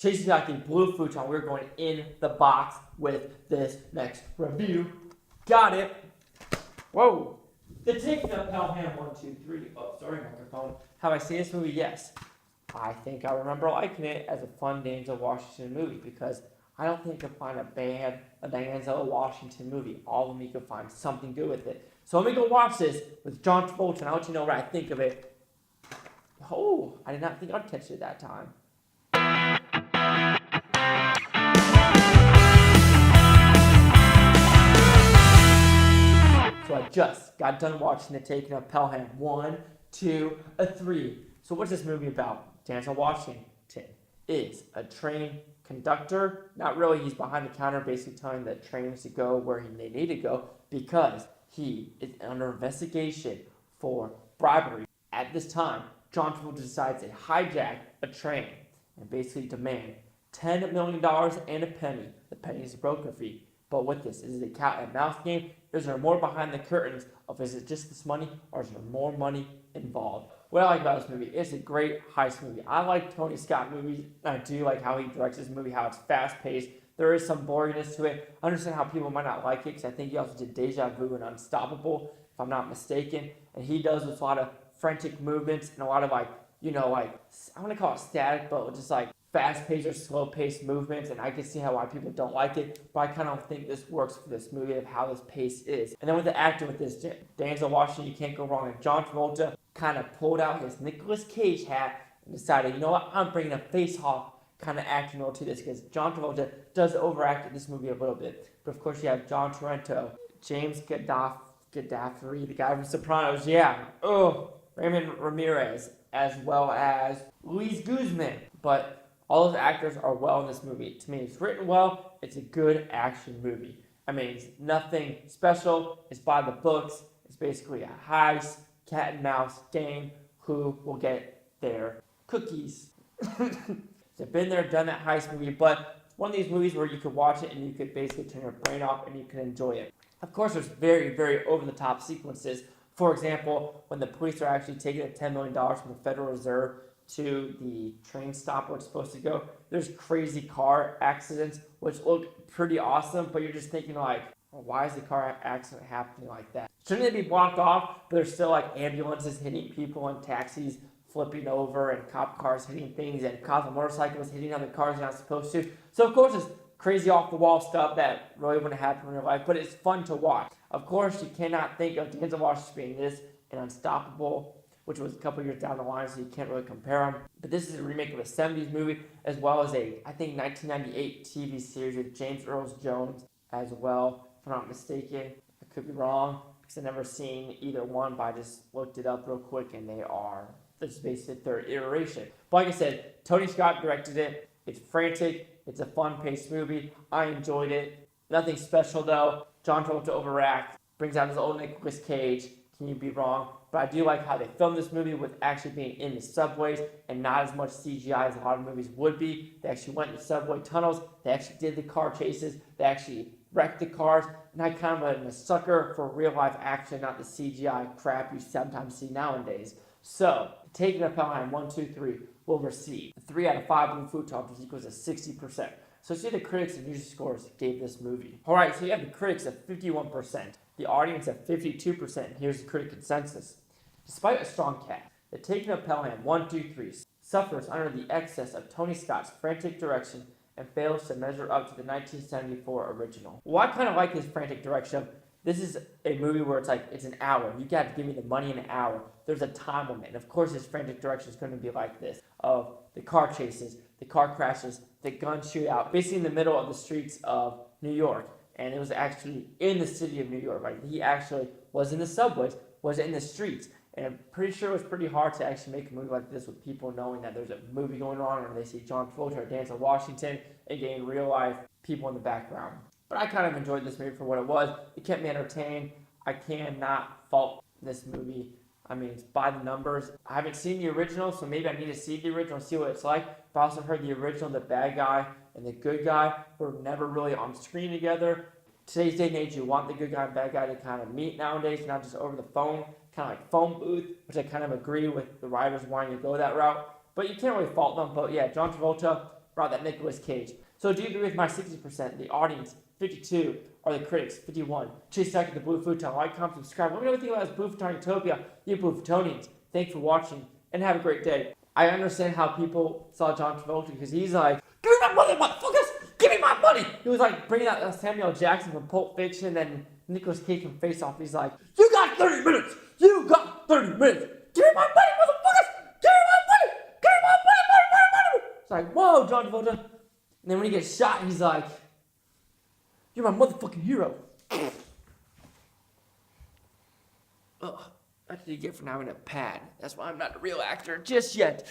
Chasing back the blue futon, we're going in the box with this next review. Got it. Whoa. The Taking of Pelham 1, 2, 3. Oh, sorry, microphone. Have I seen this movie? Yes. I think I remember liking it as a fun Denzel Washington movie because I don't think you can find a Denzel Washington movie. All of them you can find something good with it. So let me go watch this with John Travolta and I'll let you know what I think of it. Oh, I did not think I'd catch it that time. So I just got done watching The Taking of Pelham 1, 2, 3. So what's this movie about? Denzel Washington is a train conductor. Not really, he's behind the counter basically telling the trains to go where they need to go because he is under investigation for bribery. At this time, John Travolta decides to hijack a train and basically demand $10 million and a penny. The penny is a broker fee. But with this, is it a cat and mouse game? Is there more behind the curtains of is it just this money or is there more money involved? What I like about this movie, it's a great heist movie. I like Tony Scott movies. I do like how he directs this movie, how it's fast-paced. There is some boringness to it. I understand how people might not like it because I think he also did Deja Vu and Unstoppable, if I'm not mistaken. And he does with a lot of frantic movements and a lot of I want to call it static, but just like fast-paced or slow-paced movements, and I can see why people don't like it, but I kind of think this works for this movie of how this pace is. And then with the acting with this, Denzel Washington, you can't go wrong. And John Travolta kind of pulled out his Nicolas Cage hat and decided, you know what, I'm bringing a face-off kind of acting role to this, because John Travolta does overact in this movie a little bit. But of course you have John Torrento, James Gaddafi, the guy from Sopranos, Raymond Ramirez, as well as Luis Guzmán. But all those actors are well in this movie. To me, it's written well. It's a good action movie. I mean, it's nothing special. It's by the books. It's basically a heist, cat and mouse game. Who will get their cookies? It's been there, done that heist movie, but it's one of these movies where you could watch it and you could basically turn your brain off and you can enjoy it. Of course, there's very, very over-the-top sequences. For example, when the police are actually taking the $10 million from the Federal Reserve to the train stop where it's supposed to go, there's crazy car accidents, which look pretty awesome, but you're just thinking like, well, why is the car accident happening like that? Shouldn't they be blocked off? But there's still like ambulances hitting people and taxis flipping over and cop cars hitting things and cops on motorcycles hitting other cars you're not supposed to. So of course it's crazy off-the-wall stuff that really wouldn't happen in real life, but it's fun to watch. Of course, you cannot think of Denzel Washington being this and Unstoppable, which was a couple years down the line, so you can't really compare them. But this is a remake of a 70s movie, as well as a, I think, 1998 TV series with James Earl Jones as well, if I'm not mistaken. I could be wrong, because I've never seen either one, but I just looked it up real quick, and this is basically their iteration. But like I said, Tony Scott directed it. It's frantic. It's a fun-paced movie. I enjoyed it. Nothing special, though. John Travolta overact, brings out his old Nicolas Cage. Can you be wrong? But I do like how they filmed this movie with actually being in the subways and not as much CGI as a lot of movies would be. They actually went in the subway tunnels. They actually did the car chases. They actually wrecked the cars. And I kind of am a sucker for real-life action, not the CGI crap you sometimes see nowadays. So, Taking of Pelham 1, 2, 3 will receive 3 out of 5 blue futons, which equals to 60%. So see the critics and user scores gave this movie. Alright, so you have the critics at 51%, the audience at 52%, and here's the critic consensus. Despite a strong cast, The Taking of Pelham 1, 2, 3 suffers under the excess of Tony Scott's frantic direction and fails to measure up to the 1974 original. Well, I kind of like his frantic direction. This is a movie where it's an hour. You got to give me the money in an hour. There's a time limit. And of course, his frantic direction is going to be like this, of the car chases, the car crashes, the gun shootout, basically in the middle of the streets of New York. And it was actually in the city of New York. Like, he actually was in the subways, was in the streets. And I'm pretty sure it was pretty hard to actually make a movie like this with people knowing that there's a movie going on and they see John Travolta or Denzel Washington and getting real life people in the background. But I kind of enjoyed this movie for what it was. It kept me entertained. I cannot fault this movie. I mean, it's by the numbers. I haven't seen the original, so maybe I need to see the original and see what it's like. But I also heard the original, the bad guy and the good guy were never really on screen together. Today's day and age, you want the good guy and bad guy to kind of meet nowadays, not just over the phone, kind of like phone booth, which I kind of agree with the writers wanting to go that route. But you can't really fault them. But yeah, John Travolta, brought that Nicolas Cage. So do you agree with my 60%, the audience, 52, or the critics, 51? Chase back at the Blue Futon. Like, comment, subscribe. Let me know what you think about this Blue Futon Utopia. You Blue Futonians, thanks for watching, and have a great day. I understand how people saw John Travolta because he's like, give me my money, motherfuckers! Give me my money! He was like bringing out Samuel Jackson from Pulp Fiction and Nicolas Cage from Face Off. He's like, you got 30 minutes! You got 30 minutes! Give me my money, motherfuckers! Give me my money! Give me my money! It's like, whoa, John Travolta. And then when he gets shot, he's like, you're my motherfucking hero. Ugh, that's what you get for not having a pad. That's why I'm not a real actor just yet.